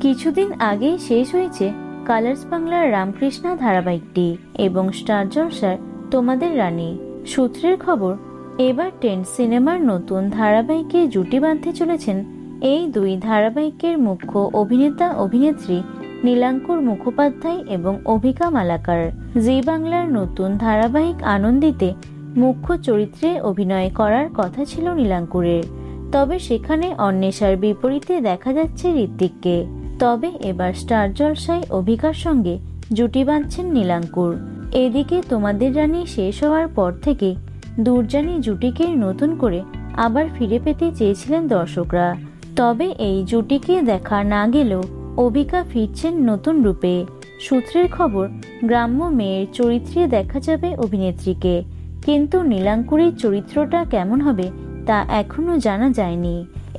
কিছুদিন আগেই শেষ হয়েছে কালার্স বাংলার রামকৃষ্ণা ধারাবাহিকটি এবং স্টার জলসার তোমাদের রানী। সূত্রের খবর, এবার 10 সিনেমার নতুন ধারাবাহিকে জুটি বাঁধতে চলেছেন এই দুই ধারাবাহিকের মুখ্য অভিনেতা অভিনেত্রী নীলাঙ্কুর মুখোপাধ্যায় এবং অভিকা মালাকার। জি বাংলার নতুন ধারাবাহিক আনন্দিতে মুখ্য চরিত্রে অভিনয় করার কথা ছিল নীলাঙ্কুরের, তবে সেখানে অন্বেষার বিপরীতে দেখা যাচ্ছে ঋত্বিককে। তবে এবার স্টার জলসায় অভিকার সঙ্গে জুটি বাঁধছেন নীলাঙ্কুর। এদিকে তোমাদের রানী শেষ হওয়ার পর থেকে দুর্জানি জুটিকে নতুন করে আবার ফিরে পেতে চেয়েছিলেন দর্শকরা। তবে এই জুটিকে দেখা না গেলেও অভিকা ফিরছেন নতুন রূপে। সূত্রের খবর, গ্রাম্য মেয়ের চরিত্রে দেখা যাবে অভিনেত্রীকে, কিন্তু নীলাঙ্কুরের চরিত্রটা কেমন হবে তা এখনো জানা যায়নি।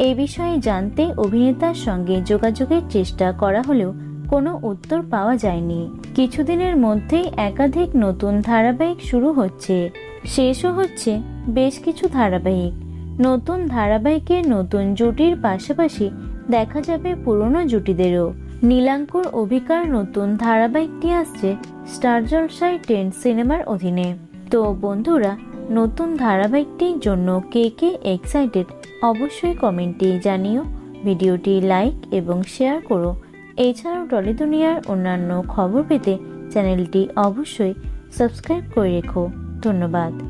এই বিষয়ে জানতে অভিনেতার সঙ্গে যোগাযোগের চেষ্টা করা হলেও কোনো উত্তর পাওয়া যায়নি। কিছুদিনের মধ্যেই একাধিক নতুন ধারাবাহিক শুরু হচ্ছে, শেষও হচ্ছে বেশ কিছু ধারাবাহিক। নতুন ধারাবাহিকের নতুন জুটির পাশাপাশি দেখা যাবে পুরনো জুটিদেরও। নীলাঙ্কুর অভিকার নতুন ধারাবাহিকটি আসছে স্টার জলসায় 10 সিনেমার অধীনে। তো বন্ধুরা, নতুন ধারাবাহিকটির জন্য কে কে এক্সাইটেড অবশ্যই কমেন্টে জানিও। ভিডিওটি লাইক এবং শেয়ার করো। এছাড়াও টলি দুনিয়ার অন্যান্য খবর পেতে চ্যানেলটি অবশ্যই সাবস্ক্রাইব করে রেখো। ধন্যবাদ।